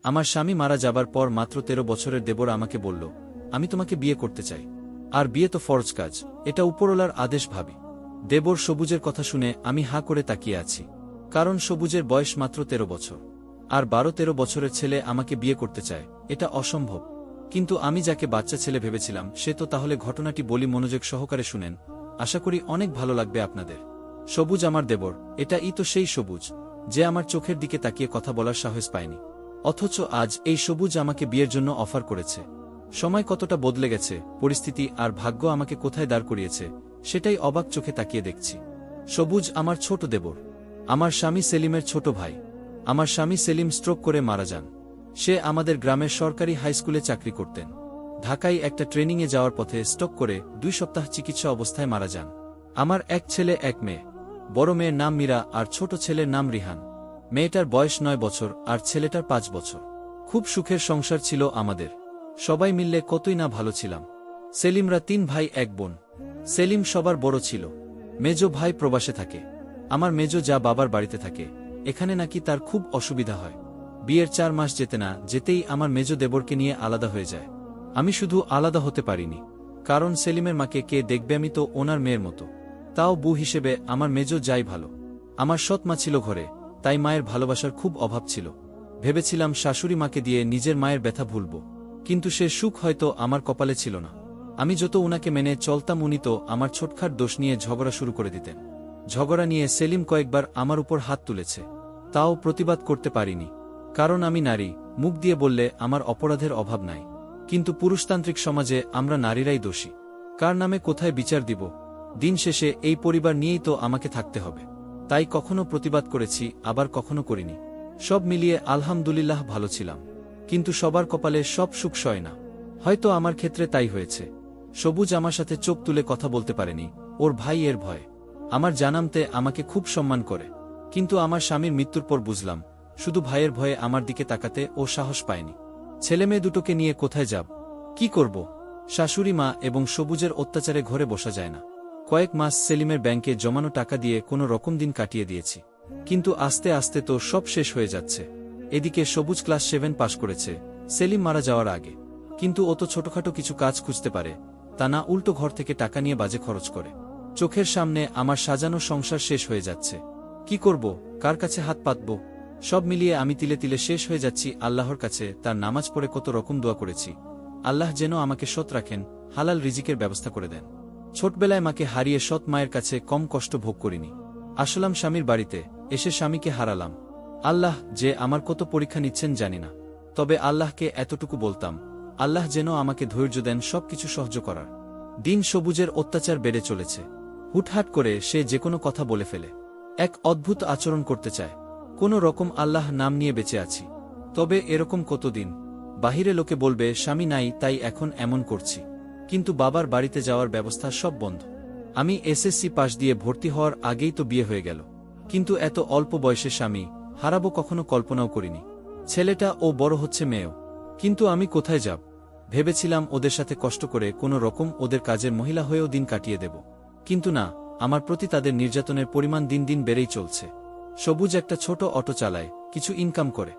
আমার স্বামী মারা যাবার পর মাত্র 13 বছরের দেবর আমাকে বলল, আমি তোমাকে বিয়ে করতে চাই। আর বিয়ে তো ফরজ কাজ, এটা উপরওয়ালার আদেশ ভাবি। দেবর সবুজের কথা শুনে আমি হাঁ করে তাকিয়ে আছি। কারণ সবুজের বয়স মাত্র 13 বছর। আর 12-13 বছরের ছেলে আমাকে বিয়ে করতে চায়, এটা অসম্ভব। কিন্তু আমি যাকে বাচ্চা ছেলে ভেবেছিলাম সে তো। তাহলে ঘটনাটি বলি, মনোযোগ সহকারে শুনেন, আশা করি অনেক ভালো লাগবে আপনাদের। সবুজ আমার দেবর, এটাই তো সেই সবুজ যে আমার চোখের দিকে তাকিয়ে কথা বলার সাহস পায়নি। অথচ আজ এই সবুজ আমাকে বিয়ের জন্য অফার করেছে। সময় কতটা বদলে গেছে, পরিস্থিতি আর ভাগ্য আমাকে কোথায় দাঁড় করিয়েছে সেটাই অবাক চোখে তাকিয়ে দেখছি। সবুজ আমার ছোট দেবর, আমার স্বামী সেলিমের ছোট ভাই। আমার স্বামী সেলিম স্ট্রোক করে মারা যান। সে আমাদের গ্রামের সরকারি হাইস্কুলে চাকরি করতেন। ঢাকায় একটা ট্রেনিংয়ে যাওয়ার পথে স্ট্রোক করে 2 সপ্তাহ চিকিৎসা অবস্থায় মারা যান। আমার এক ছেলে এক মেয়ে। বড় মেয়ের নাম মীরা আর ছোট ছেলের নাম রিহান। মেয়েটার বয়স 9 বছর আর ছেলেটার 5 বছর। খুব সুখের সংসার ছিল আমাদের। সবাই মিললে কতই না ভালো ছিলাম। সেলিমরা 3 ভাই 1 বোন। সেলিম সবার বড় ছিল। মেজো ভাই প্রবাসে থাকে। আমার মেজো যা বাবার বাড়িতে থাকে, এখানে নাকি তার খুব অসুবিধা হয়। বিয়ের 4 মাস যেতে না যেতেই আমার মেজো দেবরকে নিয়ে আলাদা হয়ে যায়। আমি শুধু আলাদা হতে পারিনি, কারণ সেলিমের মাকে কে দেখবে, আমি তো ওনার মেয়ের মতো। তাও বউ হিসেবে আমার মেজো যাই ভালো। আমার সৎ মা ছিল ঘরে, তাই মায়ের ভালোবাসার খুব অভাব ছিল। ভেবেছিলাম শাশুড়ি মাকে দিয়ে নিজের মায়ের ব্যথা ভুলব, কিন্তু সে সুখ হয়তো আমার কপালে ছিল না। আমি যত উনাকে মেনে চলতাম উনি তো আমার ছোটখাট দোষ নিয়ে ঝগড়া শুরু করে দিতেন। ঝগড়া নিয়ে সেলিম কয়েকবার আমার উপর হাত তুলেছে, তাও প্রতিবাদ করতে পারিনি। কারণ আমি নারী, মুখ দিয়ে বললে আমার অপরাধের অভাব নাই। কিন্তু পুরুষতান্ত্রিক সমাজে আমরা নারীরাই দোষী। কার নামে কোথায় বিচার দিব? দিন শেষে এই পরিবার নিয়েই তো আমাকে থাকতে হবে। তাই কখনো প্রতিবাদ করেছি, আবার কখনো করিনি। সব মিলিয়ে আলহামদুলিল্লাহ ভালো ছিলাম। কিন্তু সবার কপালে সব সুখ সয় না। হয়তো আমার ক্ষেত্রে তাই হয়েছে। সবুজ আমার সাথে চোখ তুলে কথা বলতে পারেনি, ওর ভাই এর ভয়ে। আমার জানামতে আমাকে খুব সম্মান করে। কিন্তু আমার স্বামীর মৃত্যুর পর বুঝলাম, শুধু ভাইয়ের ভয়ে আমার দিকে তাকাতে ও সাহস পায়নি। ছেলেমেয়ে দুটোকে নিয়ে কোথায় যাব, কি করব? শাশুড়ি মা এবং সবুজের অত্যাচারে ঘরে বসা যায় না। কয়েক মাস সেলিমের ব্যাংকে জমানো টাকা দিয়ে কোনো রকম দিন কাটিয়ে দিয়েছি। কিন্তু আস্তে আস্তে তো সব শেষ হয়ে যাচ্ছে। এদিকে সবুজ ক্লাস 7 পাশ করেছে, সেলিম মারা যাওয়ার আগে। কিন্তু ও তো ছোটখাটো কিছু কাজ খুঁজতে পারে, তা না উল্টো ঘর থেকে টাকা নিয়ে বাজে খরচ করে। চোখের সামনে আমার সাজানো সংসার শেষ হয়ে যাচ্ছে। কি করব, কার কাছে হাত পাতব? সব মিলিয়ে আমি তিলে তিলে শেষ হয়ে যাচ্ছি। আল্লাহর কাছে তার নামাজ পড়ে কত রকম দোয়া করেছি, আল্লাহ যেন আমাকে সৎ রাখেন, হালাল রিজিকের ব্যবস্থা করে দেন। ছোটবেলায় মাকে হারিয়ে সৎ মায়ের কাছে কম কষ্ট ভোগ করিনি। আসলাম স্বামীর বাড়িতে, এসে স্বামীকে হারালাম। আল্লাহ যে আমার কত পরীক্ষা নিচ্ছেন জানি না। তবে আল্লাহকে এতটুকু বলতাম, আল্লাহ যেন আমাকে ধৈর্য দেন সবকিছু সহ্য করার। দিন সবুজের অত্যাচার বেড়ে চলেছে। হুটহাট করে সে যে কোনো কথা বলে ফেলে, এক অদ্ভুত আচরণ করতে চায়। কোনো রকম আল্লাহ নাম নিয়ে বেঁচে আছি। তবে এরকম কতদিন? বাহিরে লোকে বলবে স্বামী নাই তাই এখন এমন করছি, কিন্তু বাবার বাড়িতে যাওয়ার ব্যবস্থা সব বন্ধ। আমি এসএসসি পাশ দিয়ে ভর্তি হওয়ার আগেই তো বিয়ে হয়ে গেল। কিন্তু এত অল্প বয়সে স্বামী হারাবো কখনো কল্পনাও করিনি। ছেলেটা ও বড় হচ্ছে, মেয়েও। কিন্তু আমি কোথায় যাব? ভেবেছিলাম ওদের সাথে কষ্ট করে কোনো রকম ওদের কাজের মহিলা হয়েও দিন কাটিয়ে দেব। কিন্তু না, আমার প্রতি তাদের নির্যাতনের পরিমাণ দিন দিন বেড়েই চলছে। সবুজ একটা ছোট অটো চালায়, কিছু ইনকাম করে।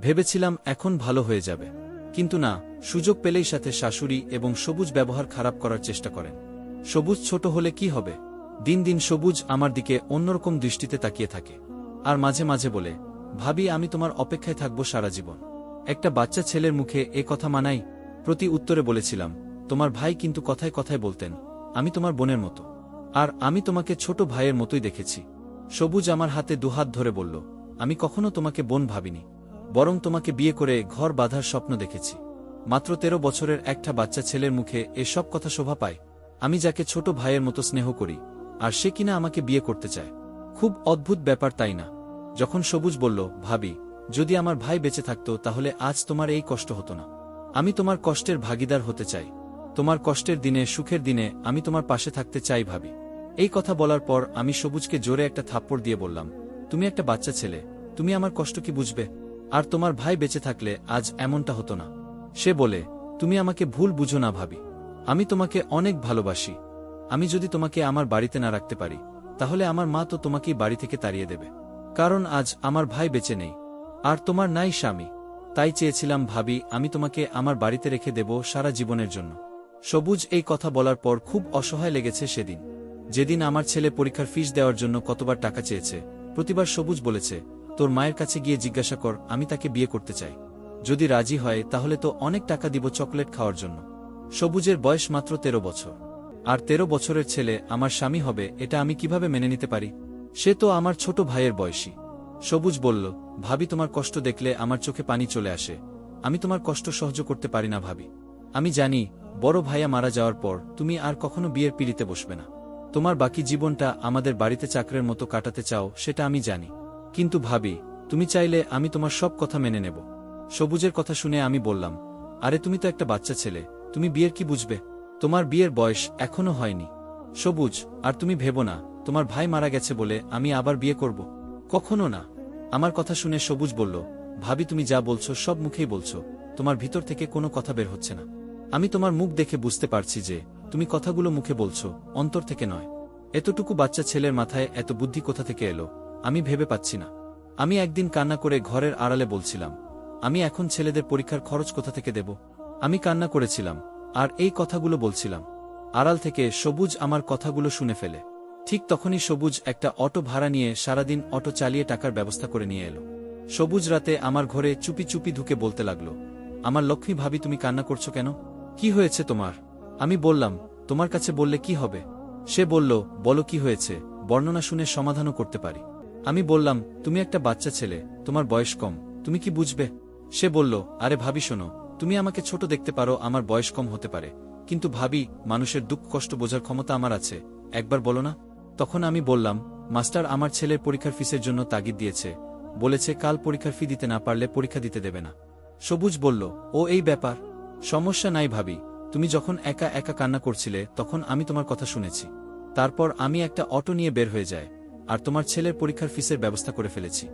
ভেবেছিলাম এখন ভালো হয়ে যাবে, কিন্তু না, সুযোগ পেলেই সাথে শাশুড়ি এবং সবুজ ব্যবহার খারাপ করার চেষ্টা করেন। সবুজ ছোট হলে কি হবে? দিন দিন সবুজ আমার দিকে অন্যরকম দৃষ্টিতে তাকিয়ে থাকে। আর মাঝে মাঝে বলে, ভাবি আমি তোমার অপেক্ষায় থাকবো সারা জীবন। একটা বাচ্চা ছেলের মুখে এ কথা মানাই? প্রতি উত্তরে বলেছিলাম, তোমার ভাই কিন্তু কথায় কথায় বলতেন, আমি তোমার বোনের মতো, আর আমি তোমাকে ছোট ভাইয়ের মতোই দেখেছি। সবুজ আমার হাতে দুহাত ধরে বলল, আমি কখনো তোমাকে বোন ভাবিনি, বরং তোমাকে বিয়ে করে ঘর বাঁধার স্বপ্ন দেখেছি। মাত্র 13 বছরের একটা বাচ্চা ছেলের মুখে এসব কথা শোভা পায়? আমি যাকে ছোট ভাইয়ের মতো স্নেহ করি, আর সে কিনা আমাকে বিয়ে করতে চায়। খুব অদ্ভুত ব্যাপার, তাই না? যখন সবুজ বলল, ভাবি যদি আমার ভাই বেঁচে থাকতো তাহলে আজ তোমার এই কষ্ট হতো না। আমি তোমার কষ্টের ভাগিদার হতে চাই। তোমার কষ্টের দিনে, সুখের দিনে আমি তোমার পাশে থাকতে চাই ভাবি। এই কথা বলার পর আমি সবুজকে জোরে একটা থাপ্পড় দিয়ে বললাম, তুমি একটা বাচ্চা ছেলে, তুমি আমার কষ্ট কি বুঝবে? আর তোমার ভাই বেঁচে থাকলে আজ এমনটা হতো না। সে বলে, তুমি আমাকে ভুল বুঝো না ভাবি, আমি তোমাকে অনেক ভালোবাসি। আমি যদি তোমাকে আমার বাড়িতে না রাখতে পারি, তাহলে আমার মা তো তোমাকেই বাড়ি থেকে তাড়িয়ে দেবে। কারণ আজ আমার ভাই বেঁচে নেই, আর তোমার নাই স্বামী। তাই চেয়েছিলাম ভাবি আমি তোমাকে আমার বাড়িতে রেখে দেব সারা জীবনের জন্য। সবুজ এই কথা বলার পর খুব অসহায় লেগেছে সেদিন। যেদিন আমার ছেলে পরীক্ষার ফিস দেওয়ার জন্য কতবার টাকা চেয়েছে, প্রতিবার সবুজ বলেছে, তোর মায়ের কাছে গিয়ে জিজ্ঞাসা কর, আমি তাকে বিয়ে করতে চাই। যদি রাজি হয় তাহলে তো অনেক টাকা দিব চকলেট খাওয়ার জন্য। সবুজের বয়স মাত্র 13 বছর। আর 13 বছরের ছেলে আমার স্বামী হবে, এটা আমি কিভাবে মেনে নিতে পারি? সে তো আমার ছোট ভাইয়ের বয়সী। সবুজ বলল, ভাবি তোমার কষ্ট দেখলে আমার চোখে পানি চলে আসে। আমি তোমার কষ্ট সহ্য করতে পারি না ভাবি। আমি জানি বড় ভাইয়া মারা যাওয়ার পর তুমি আর কখনো বিয়ের পিড়িতে বসবে না। তোমার বাকি জীবনটা আমাদের বাড়িতে চাকরের মতো কাটাতে চাও, সেটা আমি জানি। কিন্তু ভাবি, তুমি চাইলে আমি তোমার সব কথা মেনে নেব। সবুজের কথা শুনে আমি বললাম, আরে তুমি তো একটা বাচ্চা ছেলে, তুমি বিয়ের কি বুঝবে? তোমার বিয়ের বয়স এখনো হয়নি। সবুজ, আর তুমি ভেবো না তোমার ভাই মারা গেছে বলে আমি আবার বিয়ে করব। কখনো না। আমার কথা শুনে সবুজ বলল, ভাবি তুমি যা বলছো সব মুখেই বলছো, তোমার ভিতর থেকে কোনো কথা বের হচ্ছে না। আমি তোমার মুখ দেখে বুঝতে পারছি যে তুমি কথাগুলো মুখে বলছো, অন্তর থেকে নয়। এতটুকু বাচ্চা ছেলের মাথায় এত বুদ্ধি কোথা থেকে এলো আমি ভেবে পাচ্ছি না। আমি একদিন কান্না করে ঘরের আড়ালে বলছিলাম, আমি এখন ছেলেদের পরীক্ষার খরচ কোথা থেকে দেব? আমি কান্না করেছিলাম আর এই কথাগুলো বলছিলাম। আড়াল থেকে সবুজ আমার কথাগুলো শুনে ফেলে। ঠিক তখনই সবুজ একটা অটো ভাড়া নিয়ে সারাদিন অটো চালিয়ে টাকার ব্যবস্থা করে নিয়ে এলো। সবুজ রাতে আমার ঘরে চুপি চুপি ঢুকে বলতে লাগলো, আমার লক্ষ্মী ভাবি তুমি কান্না করছো কেন? কি হয়েছে তোমার? আমি বললাম, তোমার কাছে বললে কি হবে? সে বলল, বলো কি হয়েছে, বর্ণনা শুনে সমাধানও করতে পারি। আমি বললাম, তুমি একটা বাচ্চা ছেলে, তোমার বয়স কম, তুমি কি বুঝবে? সে বলল, আরে ভাবি শোনো, তুমি আমাকে ছোট দেখতে পারো, আমার বয়স কম হতে পারে, কিন্তু ভাবি মানুষের দুঃখ কষ্ট বোঝার ক্ষমতা আমার আছে, একবার বলো না। তখন আমি বললাম, মাস্টার আমার ছেলের পরীক্ষার ফিসের জন্য তাগিদ দিয়েছে, বলেছে কাল পরীক্ষার ফি দিতে না পারলে পরীক্ষা দিতে দেবে না। সবুজ বলল, ও এই ব্যাপার? সমস্যা নাই ভাবি, তুমি যখন একা একা কান্না করছিলে তখন আমি তোমার কথা শুনেছি। তারপর আমি একটা অটো নিয়ে বের হয়ে যায় আর তোমার ছেলের পরীক্ষার ফিসের ব্যবস্থা করে ফেলেছি।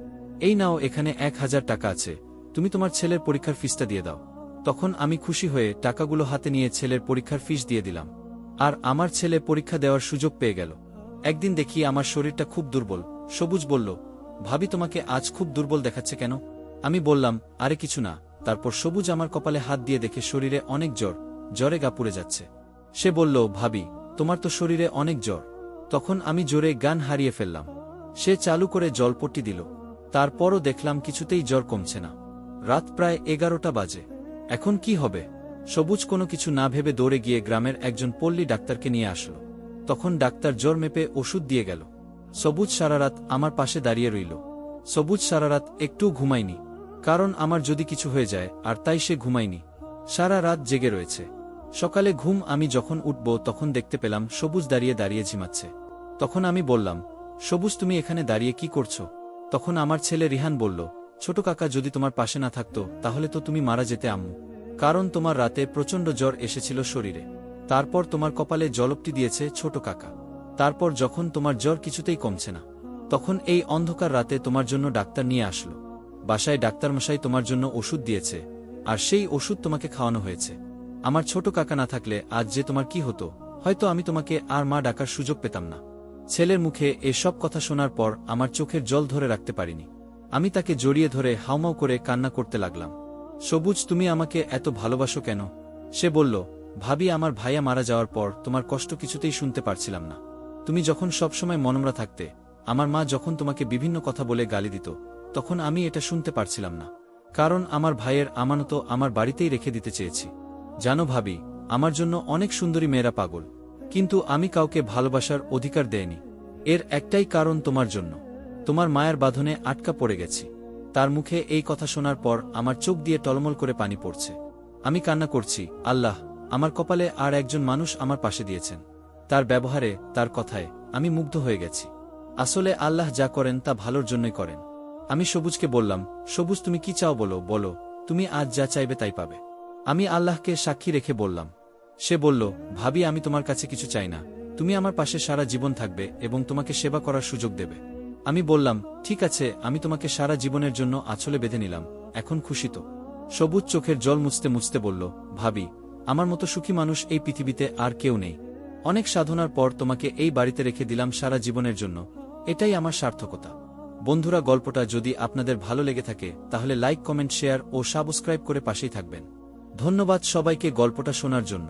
এই নাও, এখানে 1000 টাকা আছে, তুমি তোমার ছেলের পরীক্ষার ফিসটা দিয়ে দাও। তখন আমি খুশি হয়ে টাকাগুলো হাতে নিয়ে ছেলের পরীক্ষার ফিস দিয়ে দিলাম। আর আমার ছেলে পরীক্ষা দেওয়ার সুযোগ পেয়ে গেল। একদিন দেখি আমার শরীরটা খুব দুর্বল। সবুজ বলল, ভাবি তোমাকে আজ খুব দুর্বল দেখাচ্ছে কেন? আমি বললাম, আরে কিছু না। তারপর সবুজ আমার কপালে হাত দিয়ে দেখে শরীরে অনেক জ্বর, জ্বরে গা পুড়ে যাচ্ছে। সে বলল, ভাবি তোমার তো শরীরে অনেক জ্বর। তখন আমি জোরে গান হারিয়ে ফেললাম। সে চালু করে জলপট্টি দিল। তারপরও দেখলাম কিছুতেই জ্বর কমছে না। রাত প্রায় 11টা বাজে। এখন কি হবে? সবুজ কোনো কিছু না ভেবে দৌড়ে গিয়ে গ্রামের একজন পল্লী ডাক্তারকে নিয়ে আসলো। তখন ডাক্তার জ্বর মেপে ওষুধ দিয়ে গেল। সবুজ সারা রাত আমার পাশে দাঁড়িয়ে রইল। সবুজ সারা রাত একটুও ঘুমায়নি, কারণ আমার যদি কিছু হয়ে যায়, আর তাই সে ঘুমায়নি, সারা রাত জেগে রয়েছে। সকালে ঘুম আমি যখন উঠব তখন দেখতে পেলাম সবুজ দাঁড়িয়ে দাঁড়িয়ে ঝিমাচ্ছে। তখন আমি বললাম, সবুজ তুমি এখানে দাঁড়িয়ে কি করছো? তখন আমার ছেলে রিহান বলল, ছোট কাকা যদি তোমার পাশে না থাকতো তাহলে তো তুমি মারা যেতে আম্মু, কারণ তোমার রাতে প্রচণ্ড জ্বর এসেছিল শরীরে। তারপর তোমার কপালে জলপটি দিয়েছে ছোট কাকা। তারপর যখন তোমার জ্বর কিছুতেই কমছে না, তখন এই অন্ধকার রাতে তোমার জন্য ডাক্তার নিয়ে আসলো। বাসায় ডাক্তারমশাই তোমার জন্য ওষুধ দিয়েছে, আর সেই ওষুধ তোমাকে খাওয়ানো হয়েছে। আমার ছোট কাকা না থাকলে আজ যে তোমার কি হতো, হয়তো আমি তোমাকে আর মা ডাকার সুযোগ পেতাম না। ছেলের মুখে এসব কথা শোনার পর আমার চোখের জল ধরে রাখতে পারিনি। আমি তাকে জড়িয়ে ধরে হাউমাউ করে কান্না করতে লাগলাম। সবুজ তুমি আমাকে এত ভালোবাসো কেন? সে বলল, ভাবি আমার ভাইয়া মারা যাওয়ার পর তোমার কষ্ট কিছুতেই শুনতে পারছিলাম না। তুমি যখন সবসময় মনমরা থাকতে, আমার মা যখন তোমাকে বিভিন্ন কথা বলে গালি দিত, তখন আমি এটা শুনতে পারছিলাম না, কারণ আমার ভাইয়ের আমানত আমার বাড়িতেই রেখে দিতে চেয়েছি। জানো ভাবি, আমার জন্য অনেক সুন্দরী মেয়েরা পাগল, কিন্তু আমি কাউকে ভালোবাসার অধিকার দেয়নি। এর একটাই কারণ তোমার জন্য। তোমার মায়ের বাঁধনে আটকা পড়ে গেছি। তার মুখে এই কথা শোনার পর আমার চোখ দিয়ে টলমল করে পানি পড়ছে। আমি কান্না করছি, আল্লাহ, আমার কপালে আর একজন মানুষ আমার পাশে দিয়েছেন। তার ব্যবহারে, তার কথায় আমি মুগ্ধ হয়ে গেছি। আসলে আল্লাহ যা করেন তা ভালোর জন্যই করেন। আমি সবুজকে বললাম, সবুজ তুমি কি চাও বলো, বলো, তুমি আজ যা চাইবে তাই পাবে। আমি আল্লাহকে সাক্ষী রেখে বললাম। সে বলল, ভাবি আমি তোমার কাছে কিছু চাই না, তুমি আমার পাশে সারা জীবন থাকবে এবং তোমাকে সেবা করার সুযোগ দেবে। আমি বললাম, ঠিক আছে, আমি তোমাকে সারা জীবনের জন্য আঁচলে বেঁধে নিলাম, এখন খুশি তো? সবুজ চোখের জল মুছতে মুছতে বলল, ভাবি আমার মতো সুখী মানুষ এই পৃথিবীতে আর কেউ নেই। অনেক সাধনার পর তোমাকে এই বাড়িতে রেখে দিলাম সারা জীবনের জন্য, এটাই আমার সার্থকতা। বন্ধুরা, গল্পটা যদি আপনাদের ভালো লেগে থাকে তাহলে লাইক, কমেন্ট, শেয়ার ও সাবস্ক্রাইব করে পাশেই থাকবেন। ধন্যবাদ সবাইকে গল্পটা শোনার জন্য।